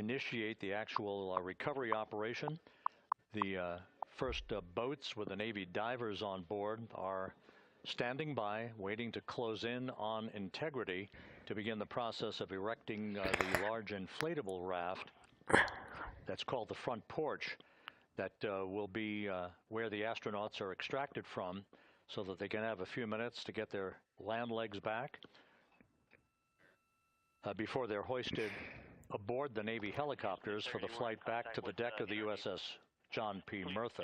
initiate the actual recovery operation. The first boats with the Navy divers on board are standing by, waiting to close in on Integrity to begin the process of erecting the large inflatable raft that's called the front porch that will be where the astronauts are extracted from so that they can have a few minutes to get their land legs back before they're hoisted aboard the Navy helicopters for the flight back to the deck of the USS John P. Murtha.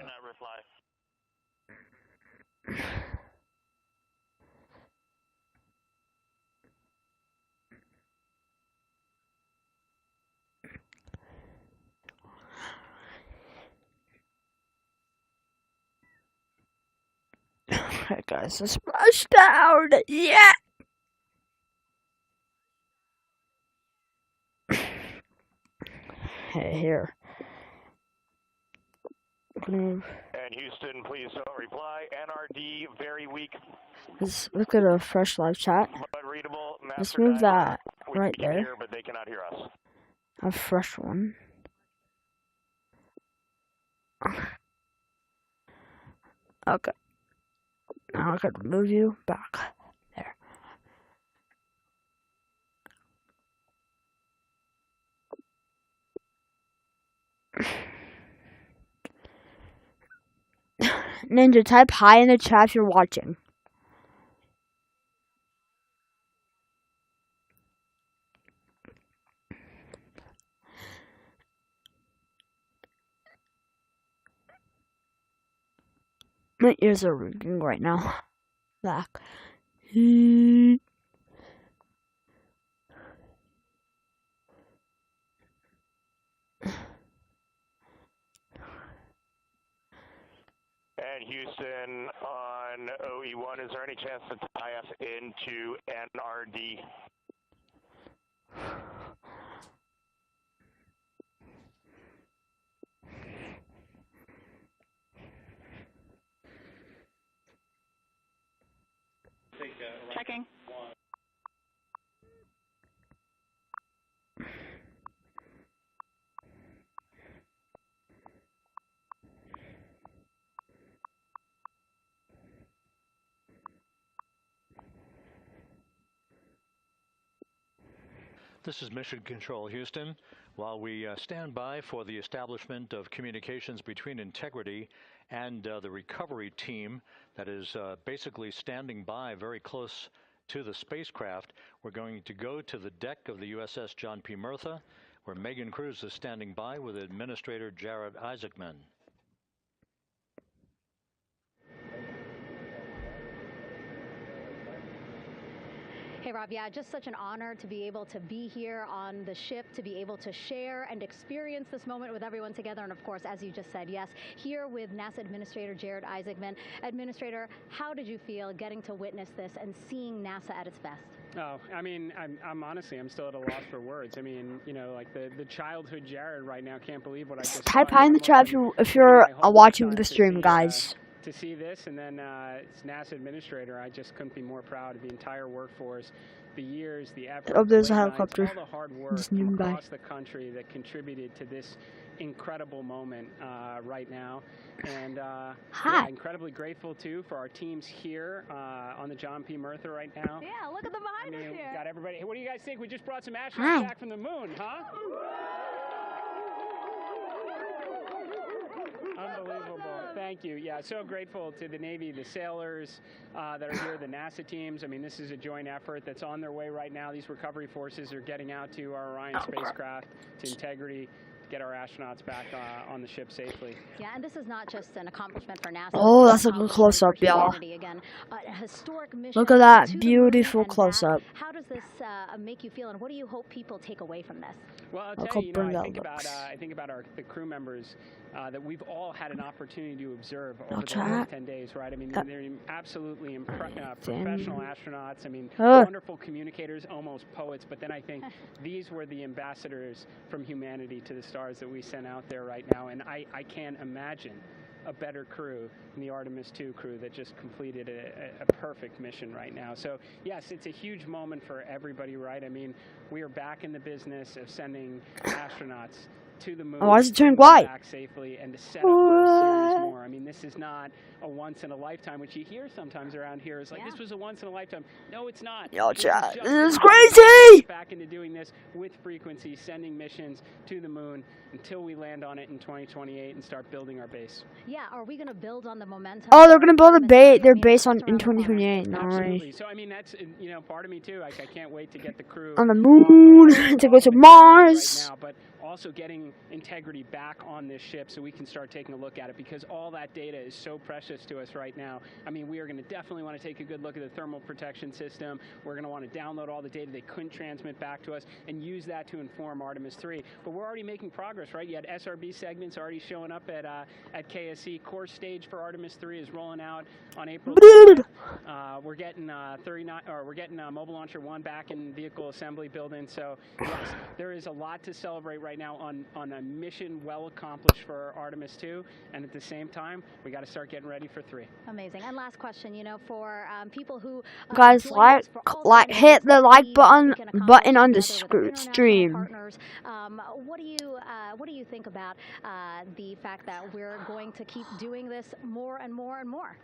Alright guys, let's splashdown! Yeah! Hey, here. And Houston, please don't reply. NRD, very weak. Let's look at a fresh live chat. But readable. Let's move that right we can there. hear, but they cannot hear us. A fresh one. Okay. Now I can move you back. There. Ninja, type hi in the chat if you're watching. My ears are ringing right now. Back. And Houston on OE1, is there any chance to tie us into NRD? Checking. This is Mission Control Houston. While we stand by for the establishment of communications between Integrity and the recovery team that is basically standing by very close to the spacecraft, we're going to go to the deck of the USS John P. Murtha, where Megan Cruz is standing by with Administrator Jared Isaacman. Hey, Rob, yeah, just such an honor to be able to be here on the ship, to be able to share and experience this moment with everyone together. And of course, as you just said, yes, here with NASA Administrator Jared Isaacman. Administrator, how did you feel getting to witness this and seeing NASA at its best? Oh, I mean, I'm honestly, I'm still at a loss for words. I mean, you know, like the childhood Jared right now can't believe what I just Type hi in the chat if you're watching the stream, guys. To see this, and then it's NASA Administrator, I just couldn't be more proud of the entire workforce, the years, the effort, Oh, there's a nights, helicopter. all the hard work from across the country that contributed to this incredible moment right now. And yeah, incredibly grateful too for our teams here on the John P. Murtha right now. Yeah, look at the behind us here. Got everybody. Hey, what do you guys think? We just brought some astronauts back from the moon, huh? Unbelievable. Thank you. Yeah, so grateful to the Navy, the sailors that are here, the NASA teams. I mean, this is a joint effort that's on their way right now. These recovery forces are getting out to our Orion spacecraft, to Integrity, to get our astronauts back on the ship safely. Yeah, and this is not just an accomplishment for NASA. Oh, that's a good close-up, y'all. Look at that beautiful close-up. How does this make you feel, and what do you hope people take away from this? Well, I'll tell you, I think about the crew members that we've all had an opportunity to observe over the last 10 days, right? I mean, they're absolutely professional astronauts. I mean, wonderful communicators, almost poets. But then I think these were the ambassadors from humanity to the stars that we sent out there right now. And I can't imagine a better crew than the Artemis II crew that just completed a perfect mission right now. So yes, it's a huge moment for everybody, right? I mean, we are back in the business of sending astronauts to the moon, why is it turning white? Back safely, and to set up a series more. I mean, this is not a once in a lifetime, which you hear sometimes around here. Is like, this was a once in a lifetime. No, it's not. Yo, chat, this is crazy. Back into doing this with frequency, sending missions to the moon until we land on it in 2028 and start building our base. Yeah, are we going to build on the momentum? Oh, they're gonna build their base on in 2028. Absolutely. So I mean, that's part of me too. I can't wait to get the crew on the moon to go to Mars. Right now, but also getting integrity back on this ship so we can start taking a look at it, because all that data is so precious to us right now. I mean, we are going to definitely want to take a good look at the thermal protection system. We're going to want to download all the data they couldn't transmit back to us and use that to inform Artemis 3. But we're already making progress, right? You had SRB segments already showing up at KSC. Core stage for Artemis 3 is rolling out on April 20th. We're getting we're getting Mobile Launcher 1 back in vehicle assembly building. So yes, there is a lot to celebrate right now on a mission well accomplished for Artemis 2, and at the same time we got to start getting ready for 3. Amazing. And last question, for people who guys, hit the like button on the stream. Partners, what do you think about the fact that we're going to keep doing this more and more and more?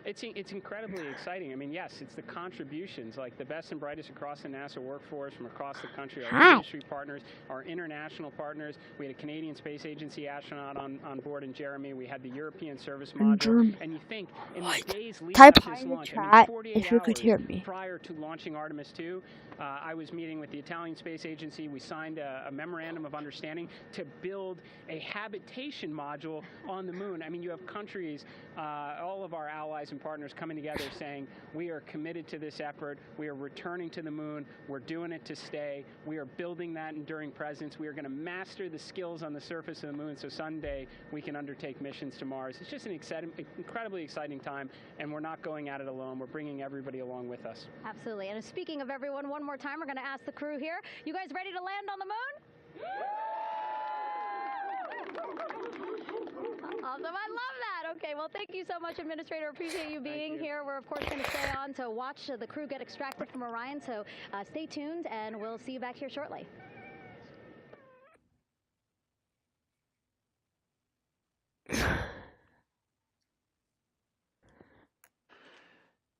It's incredibly exciting. I mean, yes, it's the contributions, like the best and brightest across the NASA workforce from across the country, our industry partners, our international partners. We had a Canadian Space Agency astronaut on board in Jeremy. We had the European Service Module. And you think in the days leading up to this launch, 48 hours prior to launching Artemis 2, I was meeting with the Italian Space Agency. We signed a memorandum of understanding to build a habitation module on the moon. I mean, you have countries, all of our allies and partners coming together saying, we are committed to this effort. We are returning to the moon. We're doing it to stay. We are building that enduring presence. We are going to master the skills on the surface of the moon so someday we can undertake missions to Mars. It's just an incredibly exciting time, and we're not going at it alone. We're bringing everybody along with us. Absolutely. And speaking of everyone, one more time, we're going to ask the crew here, you guys ready to land on the moon? Awesome. I love that. Okay, well, thank you so much, Administrator. Appreciate you being here. We're, of course, going to stay on to watch the crew get extracted from Orion, so stay tuned, and we'll see you back here shortly.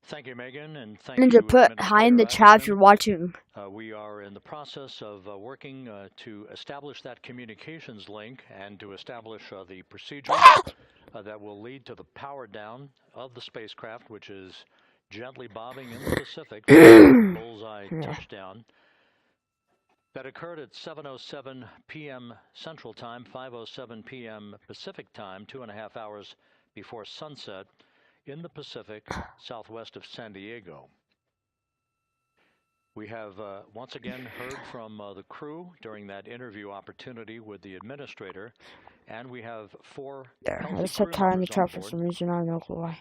Thank you, Megan, and thank you. Ninja, put hi in the chat if you're watching. We are in the process of working to establish that communications link and to establish the procedures that will lead to the power down of the spacecraft, which is gently bobbing in the Pacific for bullseye touchdown. That occurred at 7:07 p.m. Central Time, 5:07 p.m. Pacific Time, 2.5 hours before sunset in the Pacific, southwest of San Diego. We have once again heard from the crew during that interview opportunity with the administrator, and we have 4 I was so tired in the truck for some reason. I don't know why.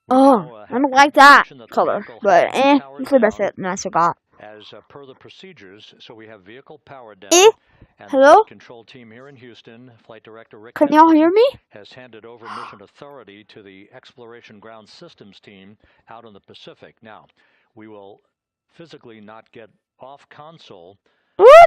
Oh, I don't like that color, but that's it. That's what I got. As per the procedures, so we have vehicle power down. And hello? The control team here in Houston, Flight Director Rick Can y'all hear me? has handed over mission authority to the Exploration Ground Systems team out in the Pacific. Now, we will physically not get off console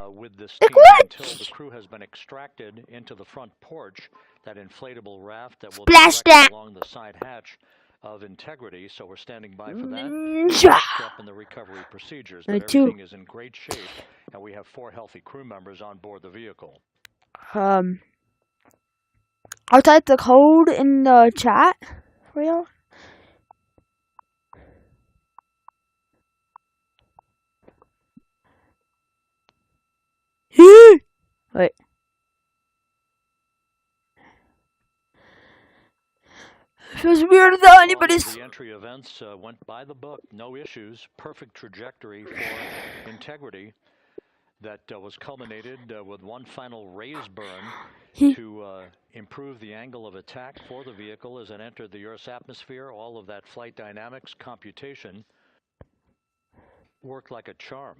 with this team until the crew has been extracted into the front porch, that inflatable raft that will direct along the side hatch of Integrity, so we're standing by for that step in the recovery procedures. But everything is in great shape, and we have 4 healthy crew members on board the vehicle. I'll type the code in the chat for you. Wait. Feels weird without anybody's. The entry events went by the book, no issues, perfect trajectory for Integrity that was culminated with one final raise burn to improve the angle of attack for the vehicle as it entered the Earth's atmosphere. All of that flight dynamics computation worked like a charm.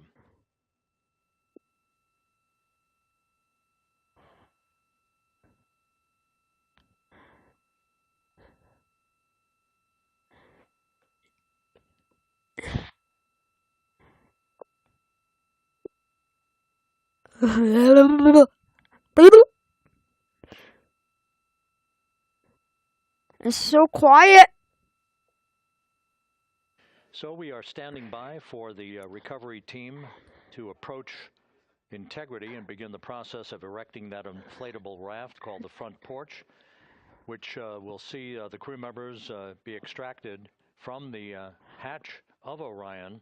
It's so quiet. So we are standing by for the recovery team to approach integrity and begin the process of erecting that inflatable raft called the front porch, which will see the crew members be extracted from the hatch of Orion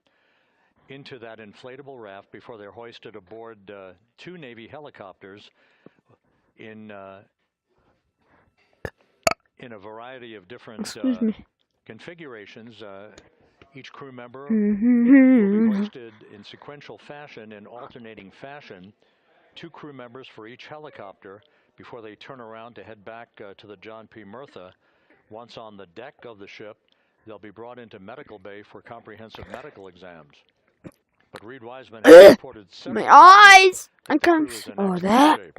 into that inflatable raft before they're hoisted aboard 2 Navy helicopters in a variety of different configurations. Each crew member will be hoisted in sequential fashion, in alternating fashion, 2 crew members for each helicopter before they turn around to head back to the John P. Murtha. Once on the deck of the ship, they'll be brought into medical bay for comprehensive medical exams. But Reed Wiseman has reported several my eyes. I can't see that. shape.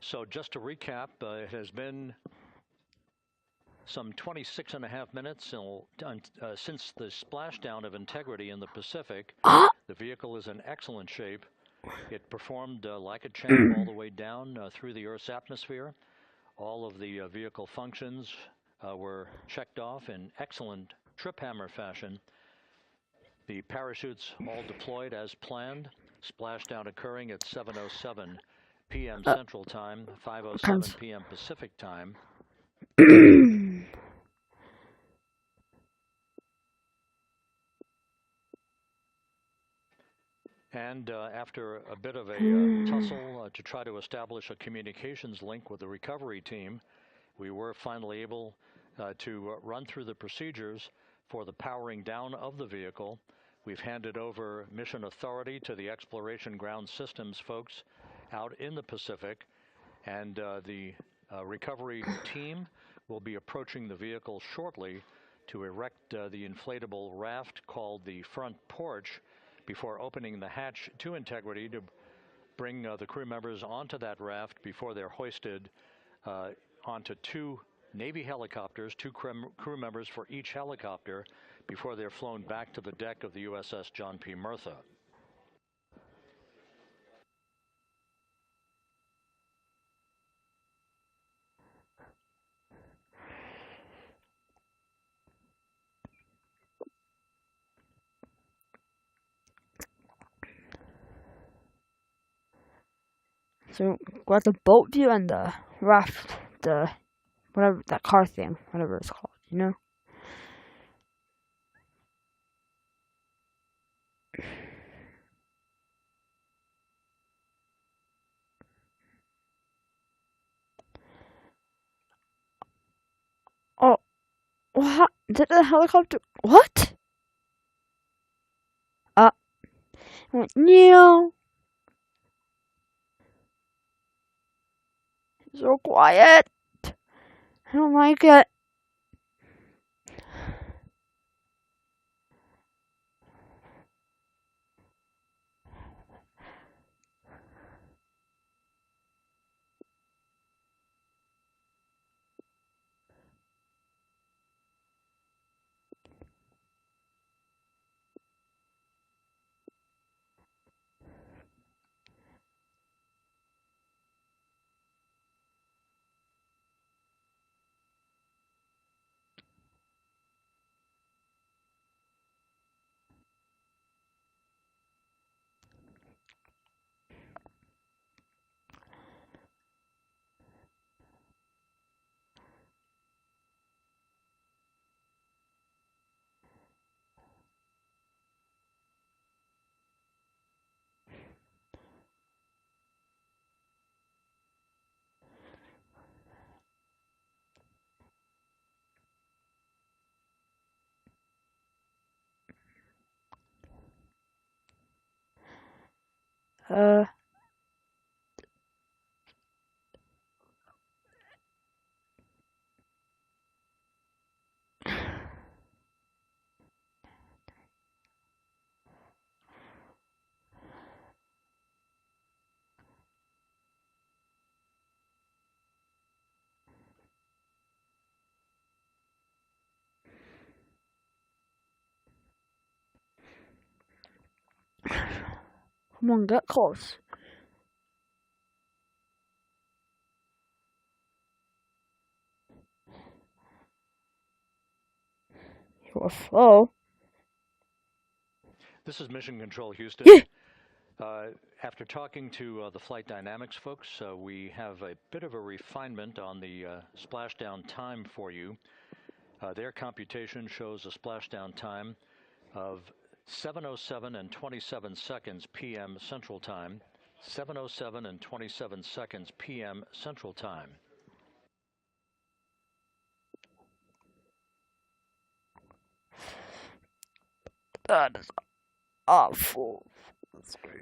So just to recap, it has been some 26.5 minutes since the splashdown of Integrity in the Pacific. The vehicle is in excellent shape. It performed like a champ all the way down through the Earth's atmosphere. All of the vehicle functions were checked off in excellent trip hammer fashion. The parachutes all deployed as planned. Splashdown occurring at 7:07 p.m. Central Time, 5:07 p.m. Pacific Time. And after a bit of a tussle to try to establish a communications link with the recovery team, we were finally able to run through the procedures for the powering down of the vehicle. We've handed over mission authority to the Exploration Ground Systems folks out in the Pacific, and the recovery team will be approaching the vehicle shortly to erect the inflatable raft called the front porch before opening the hatch to Integrity to bring the crew members onto that raft before they're hoisted onto 2 Navy helicopters, 2 crew members for each helicopter, before they're flown back to the deck of the USS John P. Murtha. So got the boat view and the raft, the whatever that car thing, whatever it's called, you know. Oh, what? Did the helicopter? What? It went no. So quiet. I don't like it. Come on, get close. You're slow. This is Mission Control Houston. Yeah. After talking to the flight dynamics folks, we have a bit of a refinement on the splashdown time for you. Their computation shows a splashdown time of 7:07 and 27 seconds p.m. Central Time, 7:07 and 27 seconds p.m. Central Time. That is awful.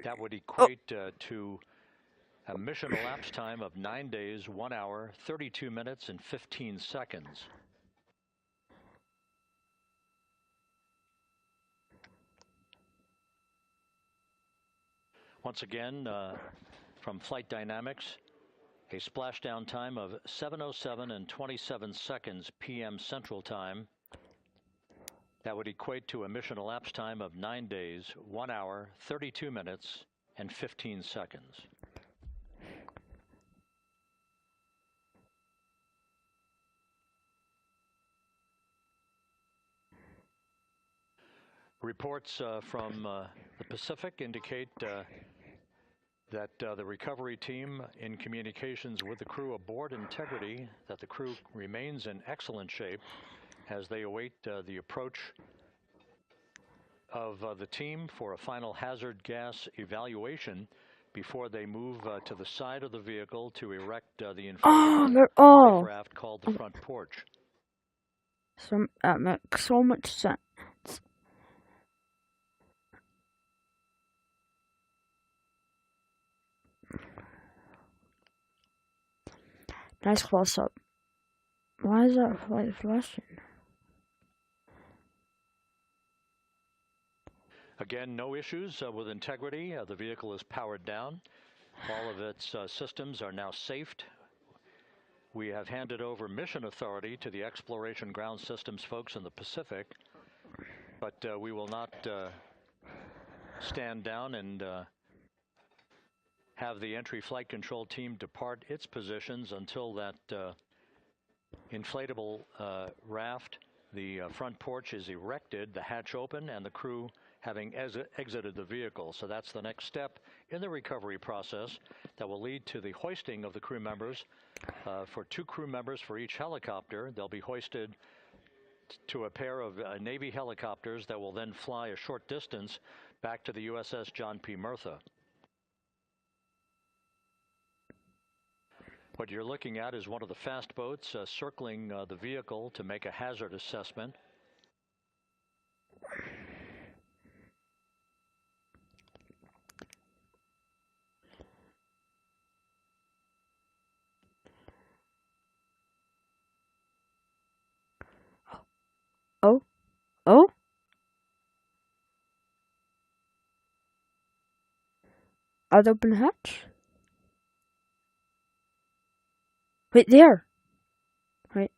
That would equate to a mission elapsed time of 9 days, 1 hour, 32 minutes, and 15 seconds. Once again, from Flight Dynamics, a splashdown time of 7:07 and 27 seconds p.m. Central Time. That would equate to a mission elapsed time of 9 days, 1 hour, 32 minutes, and 15 seconds. Reports from the Pacific indicate that the recovery team in communications with the crew aboard Integrity, that the crew remains in excellent shape as they await the approach of the team for a final hazard gas evaluation before they move to the side of the vehicle to erect the inflatable raft called the front porch. That makes so much sense. Nice close up. Why is that light flashing? Again, no issues with Integrity. The vehicle is powered down. All of its systems are now safed. We have handed over mission authority to the Exploration Ground Systems folks in the Pacific, but we will not stand down and have the entry flight control team depart its positions until that inflatable raft, the front porch, is erected, the hatch open, and the crew having exited the vehicle. So that's the next step in the recovery process that will lead to the hoisting of the crew members. For 2 crew members for each helicopter, they'll be hoisted to a pair of Navy helicopters that will then fly a short distance back to the USS John P. Murtha. What you're looking at is one of the fast boats circling the vehicle to make a hazard assessment. Oh? I'd open the hatch? Wait, there! Wait.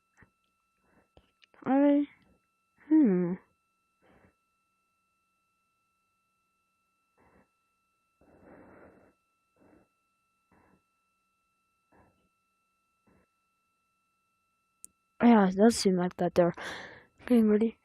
Yeah, it does seem like that they're getting ready.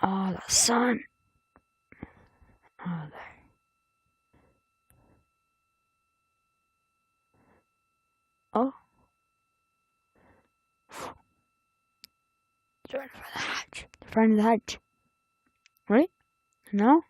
Oh, the sun. Oh, there. Oh. Join for the hatch. Front of the hatch. Right? No?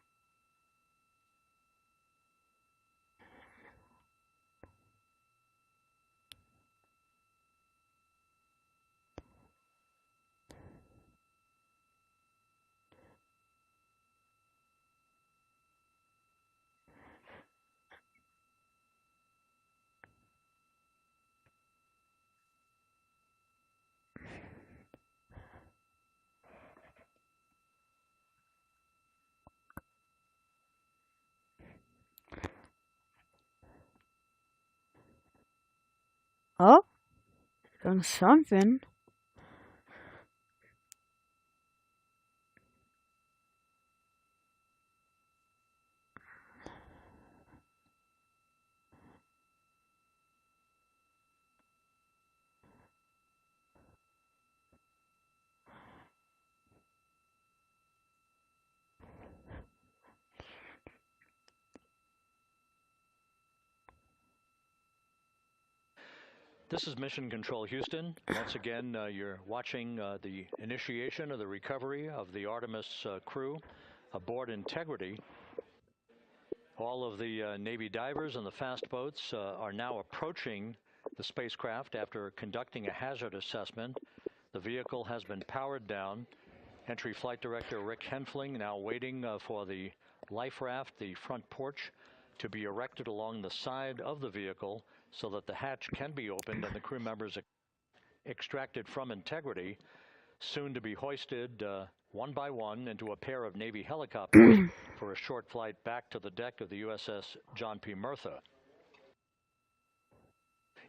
Oh, doing something. This is Mission Control Houston. Once again, you're watching the initiation of the recovery of the Artemis crew aboard Integrity. All of the Navy divers and the fast boats are now approaching the spacecraft after conducting a hazard assessment. The vehicle has been powered down. Entry Flight Director Rick Henfling now waiting for the life raft, the front porch, to be erected along the side of the vehicle so that the hatch can be opened and the crew members extracted from Integrity, soon to be hoisted one by one into a pair of Navy helicopters for a short flight back to the deck of the USS John P. Murtha.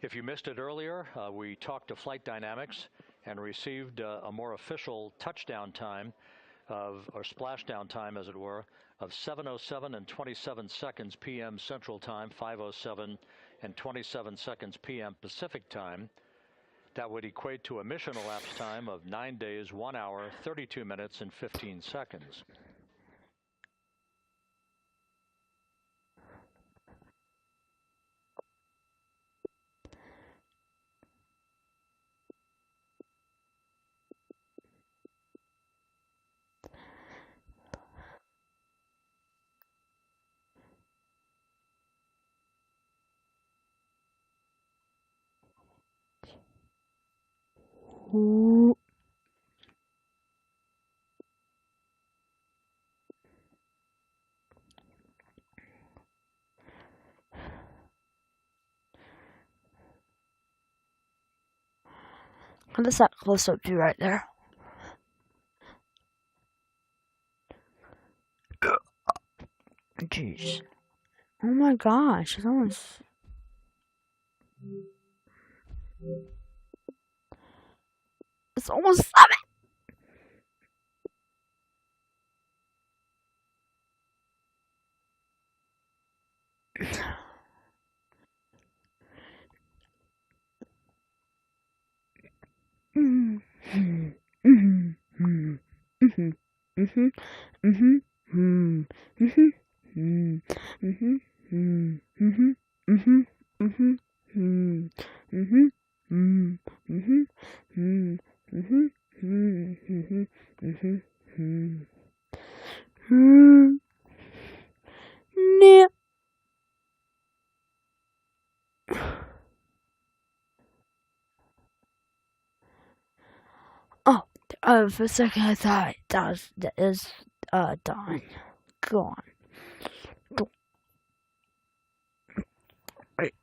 If you missed it earlier, we talked to Flight Dynamics and received a more official touchdown time or splashdown time, as it were, of 7:07 and 27 seconds p.m. Central Time, 5:07 and 27 seconds p.m. Pacific Time. That would equate to a mission elapsed time of 9 days, 1 hour, 32 minutes, and 15 seconds. Ooh. What does that close up do right there? Jeez. Oh my gosh, it's almost... It's almost 7! For a second I thought that is done. Go on. Go. Right.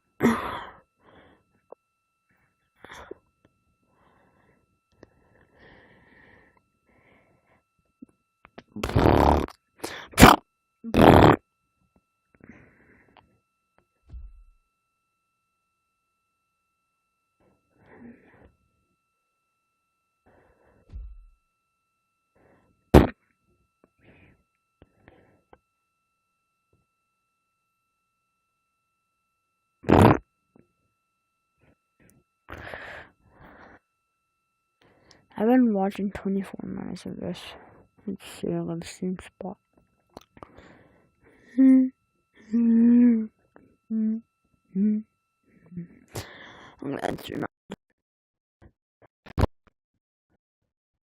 I've been watching 24 minutes of this. Let's see, I'm on the same spot. I'm gonna zoom